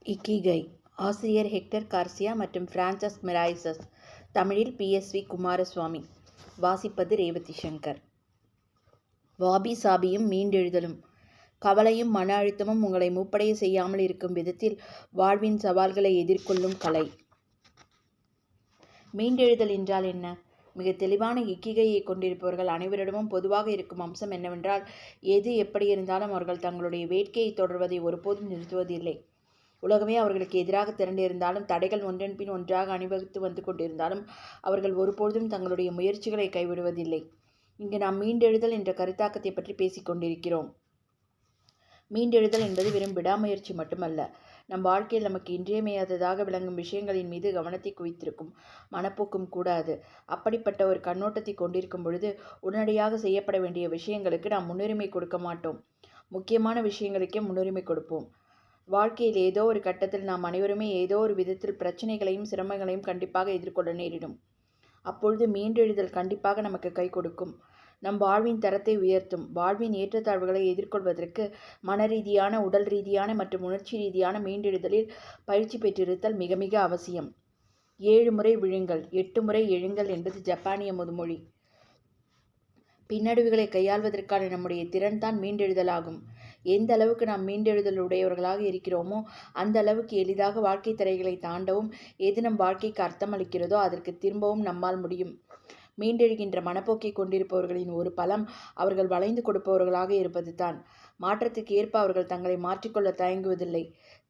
இக்கிகை. ஆசிரியர் hectare Garcia மற்றும் பிரான்சஸ் மிராய்சஸ். தமிழில் PSV குமாரசுவாமி. வாசிப்பது ரேவதி சங்கர். வாபி சாபியும் மீண்டெழுதலும். கவலையும் மன அழுத்தமும் உங்களை மூப்படைய செய்யாமல் இருக்கும் விதத்தில் வாழ்வின் சவால்களை எதிர்கொள்ளும் கலை. மீண்டெழுதல் என்றால் என்ன? மிக தெளிவான இக்கிகையை கொண்டிருப்பவர்கள் அனைவரிடமும் பொதுவாக இருக்கும் அம்சம் என்னவென்றால், எது எப்படி இருந்தாலும் அவர்கள் தங்களுடைய வேட்கையை தொடர்வதை ஒருபோதும் நிறுத்துவதில்லை. உலகமே அவர்களுக்கு எதிராக திரண்டிருந்தாலும், தடைகள் ஒன்றன் பின் ஒன்றாக அணிவகுத்து வந்து கொண்டிருந்தாலும் அவர்கள் ஒருபொழுதும் தங்களுடைய முயற்சிகளை கைவிடுவதில்லை. இங்கு நாம் மீண்டெழுதல் என்ற கருத்தாக்கத்தை பற்றி பேசிக் கொண்டிருக்கிறோம். மீண்டெழுதல் என்பது வெறும் விடாமுயற்சி மட்டுமல்ல, நம் வாழ்க்கையில் நமக்கு இன்றியமையாததாக விளங்கும் விஷயங்களின் மீது கவனத்தை குவித்திருக்கும் மனப்போக்கும் கூடாது. அப்படிப்பட்ட ஒரு கண்ணோட்டத்தை கொண்டிருக்கும் பொழுது உடனடியாக செய்யப்பட வேண்டிய விஷயங்களுக்கு நாம் முன்னுரிமை கொடுக்க மாட்டோம். முக்கியமான விஷயங்களுக்கே முன்னுரிமை கொடுப்போம். வாழ்க்கையில் ஏதோ ஒரு கட்டத்தில் நாம் அனைவருமே ஏதோ ஒரு விதத்தில் பிரச்சனைகளையும் சிரமங்களையும் கண்டிப்பாக எதிர்கொள்ள நேரிடும். அப்பொழுது மீண்டெழுதல் கண்டிப்பாக நமக்கு கை கொடுக்கும். நம் வாழ்வின் தரத்தை உயர்த்தும். வாழ்வின் ஏற்றத்தாழ்வுகளை எதிர்கொள்வதற்கு மன ரீதியான, உடல் ரீதியான மற்றும் உணர்ச்சி ரீதியான மீண்டெழுதலில் பயிற்சி பெற்றிருத்தல் மிக மிக அவசியம். 7 முறை விழுங்கள் 8 முறை எழுங்கள் என்பது ஜப்பானிய முதுமொழி. பின்னடைவுகளை கையாள்வதற்கான நம்முடைய திறன் தான் மீண்டெழுதலாகும். எந்த அளவுக்கு நாம் மீண்டெழுதல் உடையவர்களாக இருக்கிறோமோ அந்த அளவுக்கு எளிதாக வாழ்க்கை தடைகளை தாண்டவும், எது நம் வாழ்க்கைக்கு அர்த்தமளிக்கிறதோ அதற்கு திரும்பவும் நம்மால் முடியும். மீண்டெழுகின்ற மனப்போக்கை கொண்டிருப்பவர்களின் ஒரு பலம் அவர்கள் வளைந்து கொடுப்பவர்களாக இருப்பது தான். மாற்றத்துக்கு ஏற்ப அவர்கள் தங்களை மாற்றிக்கொள்ள தயங்குவதில்லை.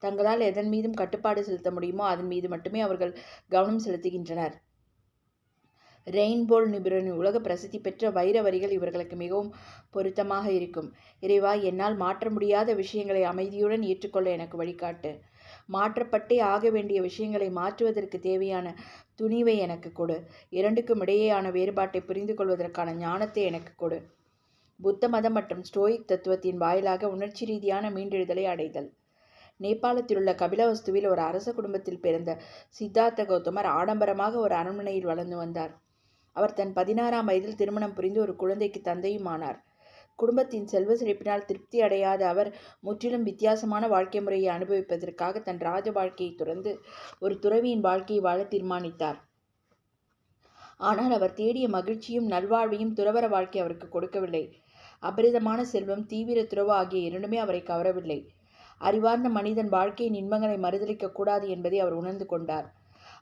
தங்களால் எதன் மீதும் கட்டுப்பாடு செலுத்த முடியுமோ அதன் மீது மட்டுமே அவர்கள் கவனம் செலுத்துகின்றனர். ரெயின்போல் நிபுணரின் உலக பிரசித்தி பெற்ற வைர வரிகள் இவர்களுக்கு மிகவும் பொருத்தமாக இருக்கும். இறைவா, என்னால் மாற்ற முடியாத விஷயங்களை அமைதியுடன் ஏற்றுக்கொள்ள எனக்கு வழிகாட்டு. மாற்றப்பட்டே ஆக வேண்டிய விஷயங்களை மாற்றுவதற்கு தேவையான துணிவை எனக்கு கொடு. இரண்டுக்கும் இடையேயான வேறுபாட்டை புரிந்து கொள்வதற்கான ஞானத்தை எனக்கு கொடு. புத்த மதம் மற்றும் ஸ்டோயிக் தத்துவத்தின் வாயிலாக உணர்ச்சி ரீதியான மீண்டெழுதலை அடைதல். நேபாளத்தில் உள்ள கபிலவஸ்துவில் ஒரு அரச குடும்பத்தில் பிறந்த சித்தார்த்த கௌதமர் ஆடம்பரமாக ஒரு அரண்மனையில் வளர்ந்து வந்தார். அவர் தன் 16ஆம் வயதில் திருமணம் புரிந்து ஒரு குழந்தைக்கு தந்தையும் ஆனார். குடும்பத்தின் செல்வ செழிப்பினால் திருப்தி அடையாத அவர் முற்றிலும் வித்தியாசமான வாழ்க்கை முறையை அனுபவிப்பதற்காக தன் ராஜ வாழ்க்கையை துறந்து ஒரு துறவியின் வாழ்க்கையை வாழ தீர்மானித்தார். ஆனால் அவர் தேடிய மகிழ்ச்சியும் நல்வாழ்வையும் துறவற வாழ்க்கை அவருக்கு கொடுக்கவில்லை. அபரிதமான செல்வம், தீவிர துறவு ஆகிய இரண்டுமே அவரை கவரவில்லை. அறிவார்ந்த மனிதன் வாழ்க்கையின் இன்பங்களை மறுதளிக்க கூடாது என்பதை அவர் உணர்ந்து கொண்டார்.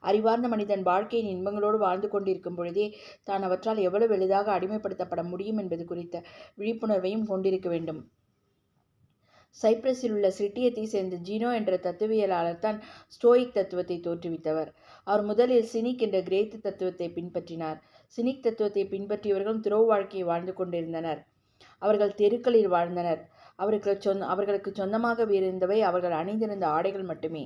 அறிவார்ந்த மனிதன் வாழ்க்கையின் இன்பங்களோடு வாழ்ந்து கொண்டிருக்கும் பொழுதே தான் அவற்றால் எவ்வளவு எளிதாக அடிமைப்படுத்தப்பட முடியும் என்பது குறித்த விழிப்புணர்வையும் கொண்டிருக்க வேண்டும். சைப்ரஸில் உள்ள சிட்டியத்தை சேர்ந்த ஜீனோ என்ற தத்துவியலாளர் தான் ஸ்டோயிக் தத்துவத்தை தோற்றுவித்தவர். அவர் முதலில் சினிக் என்ற கிரேத்து தத்துவத்தை பின்பற்றினார். சினிக் தத்துவத்தை பின்பற்றியவர்களும் துறவு வாழ்க்கையை வாழ்ந்து கொண்டிருந்தனர். அவர்கள் தெருக்களில் வாழ்ந்தனர். அவர்களுக்கு சொந்தமாக இருந்தவை அவர்கள் அணிந்திருந்த ஆடைகள் மட்டுமே.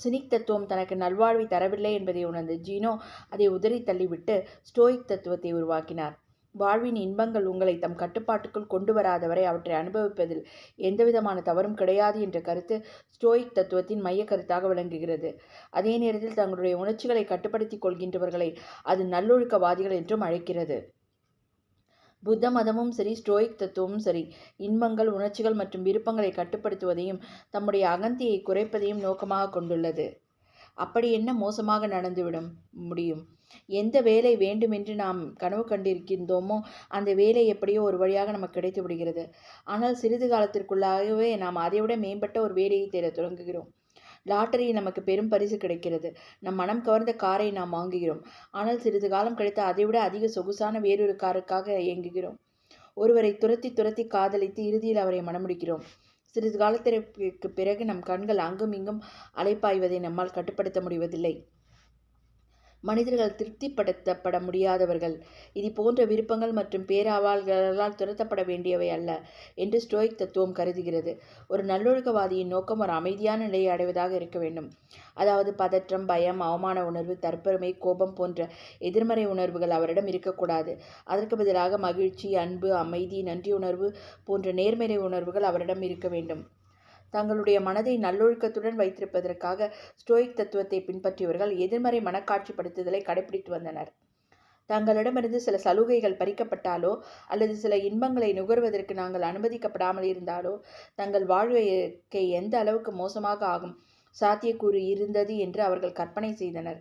சினிக் தத்துவம் தனக்கு நல்வாழ்வை தரவில்லை என்பதை உணர்ந்த ஜீனோ அதை உதறி தள்ளிவிட்டு ஸ்டோயிக் தத்துவத்தை உருவாக்கினார். வாழ்வின் இன்பங்கள் உங்களை தம் கட்டுப்பாட்டுக்குள் கொண்டு வராதவரை அவற்றை அனுபவிப்பதில் எந்தவிதமான தவறும் கிடையாது என்ற கருத்து ஸ்டோயிக் தத்துவத்தின் மைய கருத்தாக விளங்குகிறது. அதே நேரத்தில் தங்களுடைய உணர்ச்சிகளை கட்டுப்படுத்திக் கொள்கின்றவர்களை அது நல்லொழுக்கவாதிகள் என்றும் அழைக்கிறது. புத்த மதமும் சரி, ஸ்டோயிக் தத்துவமும் சரி, இன்பங்கள், உணர்ச்சிகள் மற்றும் விருப்பங்களை கட்டுப்படுத்துவதையும் தம்முடைய அகந்தையை குறைப்பதையும் நோக்கமாக கொண்டுள்ளது. அப்படி என்ன மோசமாக நடந்துவிடும் முடியும்? எந்த வேலை வேண்டுமென்று நாம் கனவு கண்டிருக்கின்றோமோ அந்த வேலை எப்படியோ ஒரு வழியாக நமக்கு கிடைத்து விடுகிறது. ஆனால் சிறிது காலத்திற்குள்ளாகவே நாம் அதைவிட மேம்பட்ட ஒரு வேலையை தேட தொடங்குகிறோம். லாட்டரியில் நமக்கு பெரும் பரிசு கிடைக்கிறது. நம் மனம் கவர்ந்த காரை நாம் வாங்குகிறோம். ஆனால் சிறிது காலம் கழித்து அதைவிட அதிக சொகுசான வேறொரு காருக்காக இயங்குகிறோம். ஒருவரை துரத்தி காதலித்து இறுதியில் அவரை மணமுடிக்கிறோம். சிறிது காலத்திற்கு பிறகு நம் கண்கள் அங்கும் இங்கும் அலைப்பாய்வதை நம்மால் கட்டுப்படுத்த முடிவதில்லை. மனிதர்கள் திருப்திப்படுத்தப்பட முடியாதவர்கள். இது போன்ற விருப்பங்கள் மற்றும் பேராவல்களால் துரத்தப்பட வேண்டியவை அல்ல என்று ஸ்டோயிக் தத்துவம் கருதுகிறது. ஒரு நல்லொழுக்கவாதியின் நோக்கம் ஒரு அமைதியான நிலையை அடைவதாக இருக்க வேண்டும். அதாவது பதற்றம், பயம், அவமான உணர்வு, தற்பெருமை, கோபம் போன்ற எதிர்மறை உணர்வுகள் அவரிடம் இருக்கக்கூடாது. அதற்கு பதிலாக மகிழ்ச்சி, அன்பு, அமைதி, நன்றியுணர்வு போன்ற நேர்மறை உணர்வுகள் அவரிடம் இருக்க வேண்டும். தங்களுடைய மனதை நல்லொழுக்கத்துடன் வைத்திருப்பதற்காக ஸ்டோயிக் தத்துவத்தை பின்பற்றியவர்கள் எதிர்மறை மனக்காட்சிப்படுத்துதலை கடைபிடித்து வந்தனர். தங்களிடமிருந்து சில சலுகைகள் பறிக்கப்பட்டாலோ அல்லது சில இன்பங்களை நுகர்வதற்கு நாங்கள் அனுமதிக்கப்படாமல் இருந்தாலோ தங்கள் வாழ்க்கை எந்த அளவுக்கு மோசமாக ஆகும். சாத்தியக்கூறு இருந்தது என்று அவர்கள் கற்பனை செய்தனர்.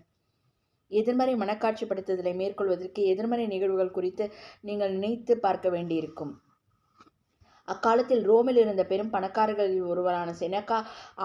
எதிர்மறை மனக்காட்சிப்படுத்துதலை மேற்கொள்வதற்கு எதிர்மறை நிகழ்வுகள் குறித்து நீங்கள் நினைத்து பார்க்க வேண்டியிருக்கும். அக்காலத்தில் ரோமில் இருந்த பெரும் பணக்காரர்களில் ஒருவரான செனக்கா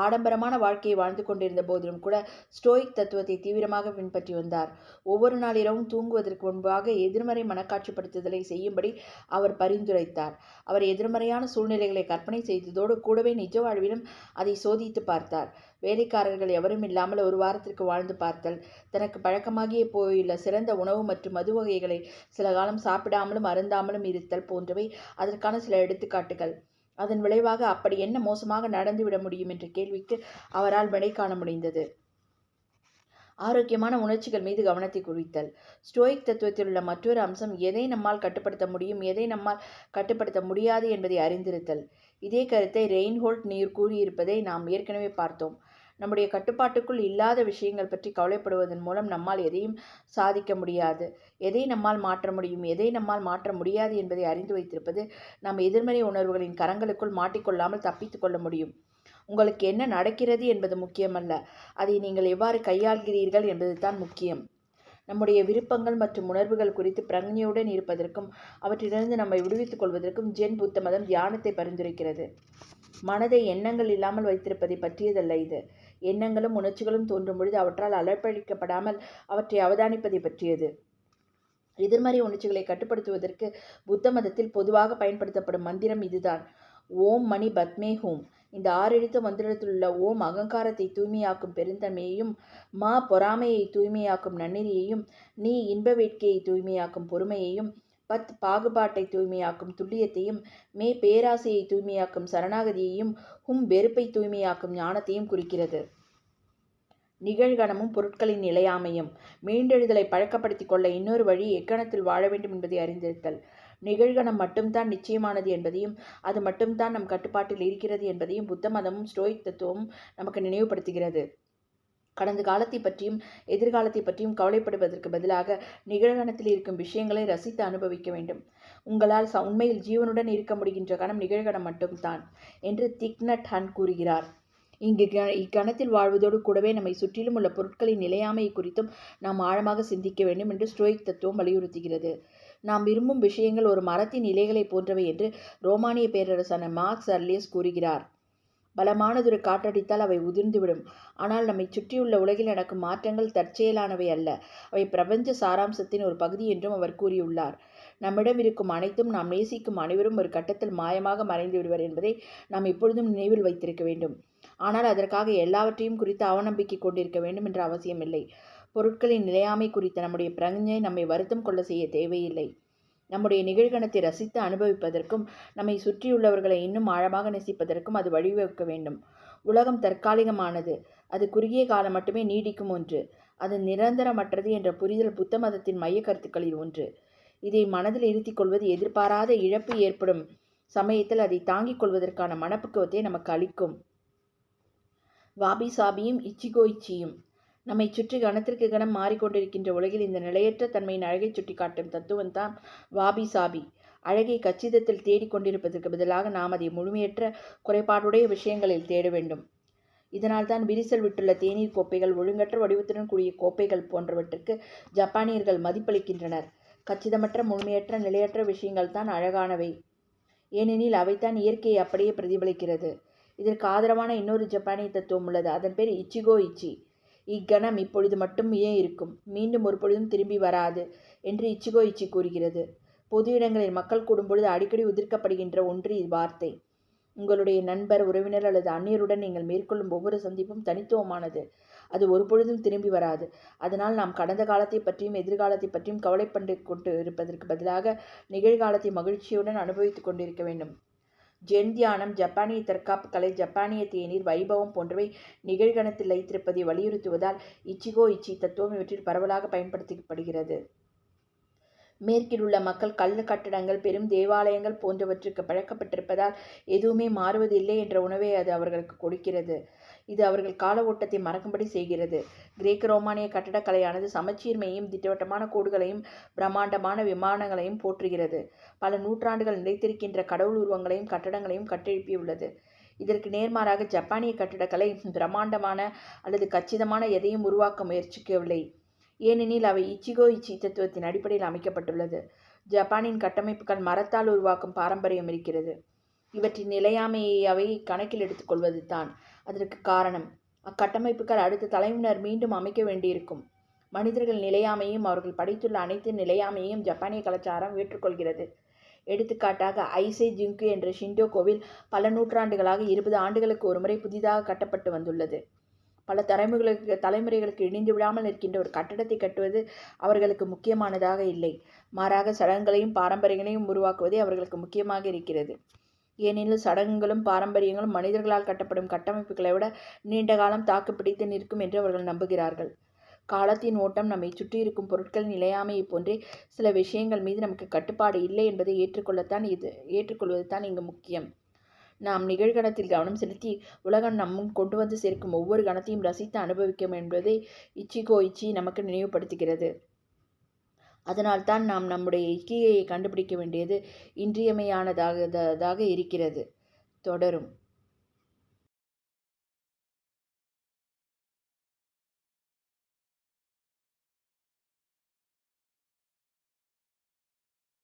ஆடம்பரமான வாழ்க்கையை வாழ்ந்து கொண்டிருந்த போதிலும் கூட ஸ்டோயிக் தத்துவத்தை தீவிரமாக பின்பற்றி வந்தார். ஒவ்வொரு நாள் இரவும் தூங்குவதற்கு முன்பாக எதிர்மறை மனக்காட்சிப்படுத்துதலை செய்யும்படி அவர் பரிந்துரைத்தார். அவர் எதிர்மறையான சூழ்நிலைகளை கற்பனை செய்ததோடு கூடவே நிஜ வாழ்விலும் அதை சோதித்து பார்த்தார். வேலைக்காரர்கள் எவரும் இல்லாமல் ஒரு வாரத்திற்கு வாழ்ந்து பார்த்தல், தனக்கு பழக்கமாகியே போயுள்ள சிறந்த உணவு மற்றும் மது வகைகளை சில காலம் சாப்பிடாமலும் அருந்தாமலும் இருத்தல் போன்றவை அதற்கான சில எடுத்துக்காட்டுகள். அதன் விளைவாக அப்படி என்ன மோசமாக நடந்துவிட முடியும் என்ற கேள்விக்கு அவரால் விடை காண முடிந்தது. ஆரோக்கியமான உணர்ச்சிகள் மீது கவனத்தை குவித்தல். ஸ்டோயிக் தத்துவத்தில் உள்ள மற்றொரு அம்சம் எதை நம்மால் கட்டுப்படுத்த முடியும், எதை நம்மால் கட்டுப்படுத்த முடியாது என்பதை அறிந்திருத்தல். இதே கருத்தை ரெயின்ஹோல்ட் கூறியிருப்பதை நாம் ஏற்கனவே பார்த்தோம். நம்முடைய கட்டுப்பாட்டுக்குள் இல்லாத விஷயங்கள் பற்றி கவலைப்படுவதன் மூலம் நம்மால் எதையும் சாதிக்க முடியாது. எதை நம்மால் மாற்ற முடியும், எதை நம்மால் மாற்ற முடியாது என்பதை அறிந்து வைத்திருப்பது நாம் எதிர்மறை உணர்வுகளின் கரங்களுக்குள் மாட்டிக்கொள்ளாமல் தப்பித்து கொள்ள முடியும். உங்களுக்கு என்ன நடக்கிறது என்பது முக்கியமல்ல, அதை நீங்கள் எவ்வாறு கையாள்கிறீர்கள் என்பது தான் முக்கியம். நம்முடைய விருப்பங்கள் மற்றும் உணர்வுகள் குறித்து பிரக்ஞையுடன் இருப்பதற்கும் அவற்றிலிருந்து நம்மை விடுவித்துக் கொள்வதற்கும் ஜென் புத்த மதம் தியானத்தை பரிந்துரைக்கிறது. மனதை எண்ணங்கள் இல்லாமல் வைத்திருப்பதை பற்றியதல்ல இது. எண்ணங்களும் உணர்ச்சிகளும் தோன்றும் பொழுது அவற்றால் அலப்பழிக்கப்படாமல் அவற்றை அவதானிப்பதை பற்றியது. எதிர்மறை உணர்ச்சிகளை கட்டுப்படுத்துவதற்கு புத்த மதத்தில் பொதுவாக பயன்படுத்தப்படும் மந்திரம் இதுதான்: ஓம் மணி பத்மே ஹோம். இந்த 6 எழுத்து மந்திரத்தில் உள்ள ஓம் அகங்காரத்தை தூய்மையாக்கும் பெருந்தன்மையையும், மா பொறாமையை தூய்மையாக்கும் நன்னெறியையும், நீ இன்ப வேட்கையை தூய்மையாக்கும் பொறுமையையும், பத் பாகுபாட்டை தூய்மையாக்கும் துல்லியத்தையும், மே பேராசையை தூய்மையாக்கும் சரணாகதியையும், ஹும் வெறுப்பை தூய்மையாக்கும் ஞானத்தையும் குறிக்கிறது. நிகழ்கணமும் பொருட்களின் நிலையாமையும். மீண்டெழுதலை பழக்கப்படுத்தி கொள்ள இன்னொரு வழி எக்கணத்தில் வாழ வேண்டும் என்பதை அறிந்திருத்தல். நிகழ்கணம் மட்டும்தான் நிச்சயமானது என்பதையும் அது மட்டும்தான் நம் கட்டுப்பாட்டில் இருக்கிறது என்பதையும் புத்த மதமும் ஸ்டோயிக் தத்துவமும் நமக்கு நினைவுபடுத்துகிறது. கடந்த காலத்தை பற்றியும் எதிர்காலத்தை பற்றியும் கவலைப்படுவதற்கு பதிலாக நிகழ்கணத்தில் இருக்கும் விஷயங்களை ரசித்து அனுபவிக்க வேண்டும். உங்களால் உண்மையில் ஜீவனுடன் இருக்க முடிகின்ற கணம் நிகழ்கணம் மட்டும்தான் என்று திக் நட் ஹன் கூறுகிறார். இக்கணத்தில் வாழ்வதோடு கூடவே நம்மை சுற்றிலும் உள்ள பொருட்களின் நிலையாமையை குறித்தும் நாம் ஆழமாக சிந்திக்க வேண்டும் என்று ஸ்டோயிக் தத்துவம் வலியுறுத்துகிறது. நாம் விரும்பும் விஷயங்கள் ஒரு மரத்தின் இலைகளை போன்றவை என்று ரோமானிய பேரரசான மார்க்ஸ் அர்லியஸ் கூறுகிறார். பலமானதொரு காற்றடித்தால் அவை உதிர்ந்துவிடும். ஆனால் நம்மை சுற்றியுள்ள உலகில் நடக்கும் மாற்றங்கள் தற்செயலானவை அல்ல, அவை பிரபஞ்ச சாராம்சத்தின் ஒரு பகுதி என்றும் அவர் கூறியுள்ளார். நம்மிடம் இருக்கும் அனைத்தும், நாம் நேசிக்கும் அனைவரும் ஒரு கட்டத்தில் மாயமாக மறைந்து விடுவர் என்பதை நாம் எப்பொழுதும் நினைவில் வைத்திருக்க வேண்டும். ஆனால் அதற்காக எல்லாவற்றையும் குறித்து அவநம்பிக்கை கொண்டிருக்க வேண்டும் என்ற அவசியமில்லை. பொருட்களின் நிலையாமை குறித்த நம்முடைய பிரக்ஞை நம்மை வருத்தம் கொள்ள செய்ய தேவையில்லை. நம்முடைய நிகழ்கணத்தை ரசித்து அனுபவிப்பதற்கும் நம்மை சுற்றியுள்ளவர்களை இன்னும் ஆழமாக நேசிப்பதற்கும் அது வழிவகுக்க வேண்டும். உலகம் தற்காலிகமானது, அது குறுகிய காலம் மட்டுமே நீடிக்கும் ஒன்று, அது நிரந்தரமற்றது என்ற புரிதல் புத்த மதத்தின் மைய கருத்துக்களில் ஒன்று. இதை மனதில் இருத்திக் கொள்வது எதிர்பாராத இழப்பு ஏற்படும் சமயத்தில் அதை தாங்கிக் கொள்வதற்கான மனப்பக்குவத்தை நமக்கு அளிக்கும். வாபி சாபியும் இச்சிகோ இச்சியும். நம்மை சுற்றி கணத்திற்கு கணம் மாறிக்கொண்டிருக்கின்ற உலகில் இந்த நிலையற்ற தன்மையின் அழகை சுட்டி காட்டும் தத்துவம்தான் வாபி சாபி. அழகை கச்சிதத்தில் தேடிக்கொண்டிருப்பதற்கு பதிலாக நாம் அதை முழுமையற்ற குறைபாடுடைய விஷயங்களில் தேட வேண்டும். இதனால் தான் விரிசல் விட்டுள்ள தேநீர் கோப்பைகள், ஒழுங்கற்ற வடிவத்துடன் கூடிய கோப்பைகள் போன்றவற்றுக்கு ஜப்பானியர்கள் மதிப்பளிக்கின்றனர். கச்சிதமற்ற முழுமையற்ற நிலையற்ற விஷயங்கள் தான் அழகானவை, ஏனெனில் அவைத்தான் இயற்கையை அப்படியே பிரதிபலிக்கிறது. இதற்கு ஆதரவான இன்னொரு ஜப்பானிய தத்துவம் உள்ளது. அதன் பேர் இச்சிகோ இச்சி. இக்கணம் இப்பொழுது மட்டும் ஏன் இருக்கும், மீண்டும் ஒரு பொழுதும் திரும்பி வராது என்று இச்சிகோ இச்சி கூறுகிறது. பொது இடங்களில் மக்கள் கூடும்பொழுது அடிக்கடி உதிர்க்கப்படுகின்ற ஒன்று இவ்வார்த்தை. உங்களுடைய நண்பர், உறவினர் அல்லது அந்நியருடன் நீங்கள் மேற்கொள்ளும் ஒவ்வொரு சந்திப்பும் தனித்துவமானது. அது ஒரு பொழுதும் திரும்பி வராது. அதனால் நாம் கடந்த காலத்தை பற்றியும் எதிர்காலத்தை பற்றியும் கவலைப்பட்டு கொண்டு இருப்பதற்கு பதிலாக நிகழ்காலத்தை மகிழ்ச்சியுடன் அனுபவித்துக் கொண்டிருக்க வேண்டும். ஜென் தியானம், ஜப்பானிய தற்காப்பு கலை, ஜப்பானிய தேநீர் வைபவம் போன்றவை நிகழ்கணத்தில் வைத்திருப்பதை வலியுறுத்துவதால் இச்சிகோ இச்சி தத்துவம் இவற்றில் பரவலாக பயன்படுத்தப்படுகிறது. மேற்கில் உள்ள மக்கள் கல் கட்டடங்கள், பெரும் தேவாலயங்கள் போன்றவற்றுக்கு பழக்கப்பட்டிருப்பதால் எதுவுமே மாறுவதில்லை என்ற உணவை அது அவர்களுக்கு கொடுக்கிறது. இது அவர்கள் கால ஓட்டத்தை மறக்கும்படி செய்கிறது. கிரேக்க ரோமானிய கட்டடக்கலையானது சமச்சீர்மையையும் திட்டவட்டமான கோடுகளையும் பிரம்மாண்டமான விமானங்களையும் போற்றுகிறது. பல நூற்றாண்டுகள் நிலைத்திருக்கின்ற கடவுள் உருவங்களையும் கட்டடங்களையும் கட்டெழுப்பியுள்ளது. இதற்கு நேர்மாறாக ஜப்பானிய கட்டிடக்கலை பிரம்மாண்டமான அல்லது கச்சிதமான எதையும் உருவாக்க முயற்சிக்கவில்லை. ஏனெனில் அவை இச்சிகோ இச்சி தத்துவத்தின் அடிப்படையில் அமைக்கப்பட்டுள்ளது. ஜப்பானின் கட்டமைப்புகள் மரத்தால் உருவாக்கும் பாரம்பரியம் இருக்கிறது. இவற்றின் நிலையாமையை அவை கணக்கில் எடுத்துக்கொள்வது தான் அதற்கு காரணம். அக்கட்டமைப்புகள் அடுத்த தலைமுறையினர் மீண்டும் அமைக்க வேண்டியிருக்கும். மனிதர்கள் நிலையாமையும் அவர்கள் படைத்துள்ள அனைத்து நிலையாமையும் ஜப்பானிய கலாச்சாரம் ஏற்றுக்கொள்கிறது. எடுத்துக்காட்டாக ஐசே ஜிங்கு என்ற ஷிண்டோ கோவில் பல நூற்றாண்டுகளாக 20 ஆண்டுகளுக்கு ஒருமுறை புதிதாக கட்டப்பட்டு வந்துள்ளது. பல தலைமுறைகளுக்கு இடிந்து விடாமல் இருக்கின்ற ஒரு கட்டடத்தை கட்டுவது அவர்களுக்கு முக்கியமானதாக இல்லை. மாறாக சடங்குகளையும் பாரம்பரியங்களையும் உருவாக்குவதே அவர்களுக்கு முக்கியமாக இருக்கிறது. ஏனெனில் சடங்குகளும் பாரம்பரியங்களும் மனிதர்களால் கட்டப்படும் கட்டமைப்புகளை விட நீண்ட காலம் தாக்குப்பிடித்து நிற்கும் என்று அவர்கள் நம்புகிறார்கள். காலத்தின் ஓட்டம் நம்மை சுற்றியிருக்கும் பொருட்களின் நிலையாமையைப் போன்றே சில விஷயங்கள் மீது நமக்கு கட்டுப்பாடு இல்லை என்பதை ஏற்றுக்கொள்வது தான் இங்கு முக்கியம். நாம் நிகழ்கணத்தில் கவனம் செலுத்தி உலகம் நம்முன் கொண்டு வந்து சேர்க்கும் ஒவ்வொரு கணத்தையும் ரசித்து அனுபவிக்கும் என்பதை இச்சிகோ இச்சி நமக்கு நினைவுபடுத்துகிறது. அதனால்தான் நாம் நம்முடைய இக்கிகையை கண்டுபிடிக்க வேண்டியது இன்றியமையானதாக இருக்கிறது. தொடரும்.